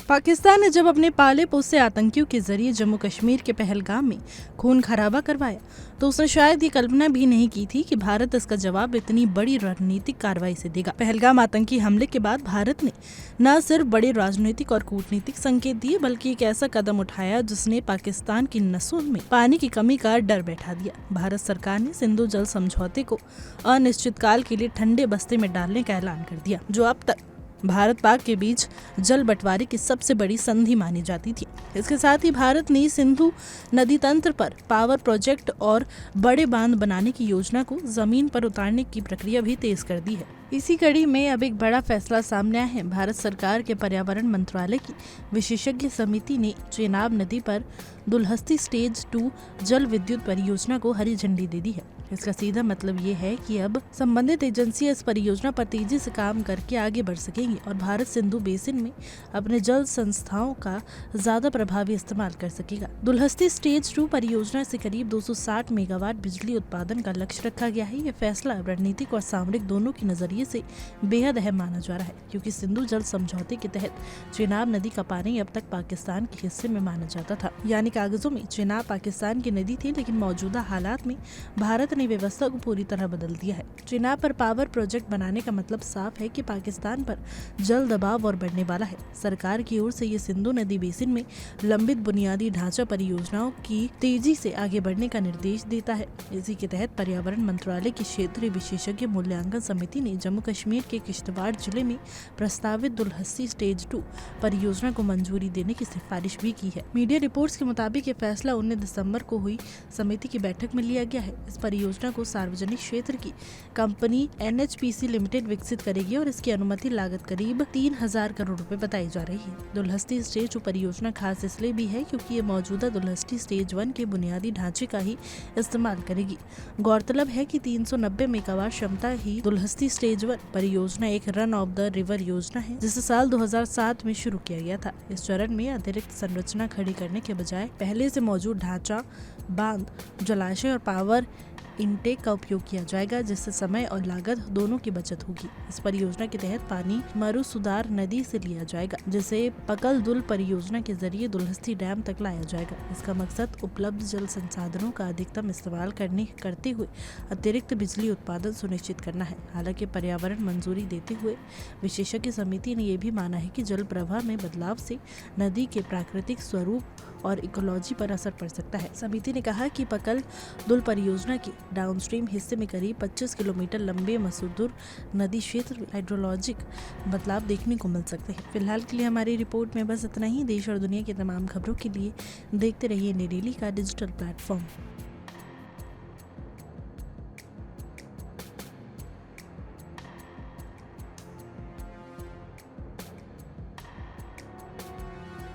पाकिस्तान ने जब अपने पाले पोसे आतंकियों के जरिए जम्मू कश्मीर के पहलगाम में खून खराबा करवाया तो उसने शायद ये कल्पना भी नहीं की थी कि भारत इसका जवाब इतनी बड़ी रणनीतिक कार्रवाई से देगा। पहलगाम आतंकी हमले के बाद भारत ने न सिर्फ बड़े राजनीतिक और कूटनीतिक संकेत दिए बल्कि एक ऐसा कदम उठाया जिसने पाकिस्तान की नसों में पानी की कमी का डर बैठा दिया। भारत सरकार ने सिंधु जल समझौते को अनिश्चित काल के लिए ठंडे बस्ते में डालने का ऐलान कर दिया, जो अब तक भारत पाक के बीच जल बंटवारे की सबसे बड़ी संधि मानी जाती थी। इसके साथ ही भारत ने सिंधु नदी तंत्र पर पावर प्रोजेक्ट और बड़े बांध बनाने की योजना को जमीन पर उतारने की प्रक्रिया भी तेज कर दी है। इसी कड़ी में अब एक बड़ा फैसला सामने आया है। भारत सरकार के पर्यावरण मंत्रालय की विशेषज्ञ समिति ने चेनाब नदी पर दुलहस्ती स्टेज 2 जल विद्युत परियोजना को हरी झंडी दे दी है। इसका सीधा मतलब ये है कि अब संबंधित एजेंसी इस परियोजना पर तेजी से काम करके आगे बढ़ सकेंगी और भारत सिंधु बेसिन में अपने जल संस्थाओं का ज्यादा प्रभावी इस्तेमाल कर सकेगा। दुलहस्ती स्टेज 2 परियोजना से करीब 260 मेगावाट बिजली उत्पादन का लक्ष्य रखा गया है। यह फैसला रणनीतिक और सामरिक दोनों के नजरिए से बेहद अहम माना जा रहा है, क्योंकि सिंधु जल समझौते के तहत चेनाब नदी का पानी अब तक पाकिस्तान के हिस्से में माना जाता था। यानी कागजों में चेनाब पाकिस्तान की नदी थी, लेकिन मौजूदा हालात में भारत ने व्यवस्था को पूरी तरह बदल दिया है। चेनाब पर पावर प्रोजेक्ट बनाने का मतलब साफ है कि पाकिस्तान पर जल दबाव और बढ़ने वाला है। सरकार की ओर से ये सिंधु नदी बेसिन में लंबित बुनियादी ढांचा परियोजनाओं की तेजी से आगे बढ़ने का निर्देश देता है। इसी के तहत पर्यावरण मंत्रालय की क्षेत्रीय विशेषज्ञ मूल्यांकन समिति ने जम्मू कश्मीर के किश्तवाड़ जिले में प्रस्तावित दुलहस्ती स्टेज 2 परियोजना को मंजूरी देने की सिफारिश भी की है। मीडिया रिपोर्ट्स के मुताबिक ये फैसला 19 दिसंबर को हुई समिति की बैठक में लिया गया है। इस परियोजना को सार्वजनिक क्षेत्र की कंपनी NHPC लिमिटेड विकसित करेगी और इसकी अनुमति लागत करीब 3000 करोड़ रुपए बताई जा रही है। दुलहस्ती स्टेज 2 परियोजना खास इसलिए भी है क्योंकि ये मौजूदा दुलहस्ती स्टेज 1 के बुनियादी ढांचे का ही इस्तेमाल करेगी। गौरतलब है कि 390 मेगावाट क्षमता ही दुलहस्ती स्टेज 1 परियोजना एक रन ऑफ द रिवर योजना है, जिसे साल 2007 में शुरू किया गया था। इस चरण में अतिरिक्त संरचना खड़ी करने के बजाय पहले से मौजूद ढांचा, बांध, जलाशय और पावर इनटेक का उपयोग किया जाएगा, जिससे समय और लागत दोनों की बचत होगी। इस परियोजना के तहत पानी मरुसुधार नदी से लिया जाएगा, जिसे पकल दुल परियोजना के जरिए दुलहस्ती डैम तक लाया जाएगा। इसका मकसद उपलब्ध जल संसाधनों का अधिकतम इस्तेमाल करते हुए अतिरिक्त बिजली उत्पादन सुनिश्चित करना है। हालांकि पर्यावरण मंजूरी देते हुए विशेषज्ञ समिति ने यह भी माना है कि जल प्रवाह में बदलाव से नदी के प्राकृतिक स्वरूप और इकोलॉजी पर असर पड़ सकता है। समिति ने कहा कि पकल दुल परियोजना के डाउनस्ट्रीम हिस्से में करीब 25 किलोमीटर लंबे मसूदुर नदी क्षेत्र में हाइड्रोलॉजिक बदलाव देखने को मिल सकते हैं। फिलहाल के लिए हमारी रिपोर्ट में बस इतना ही। देश और दुनिया की तमाम खबरों के लिए देखते रहिए नई डेली का डिजिटल प्लेटफॉर्म।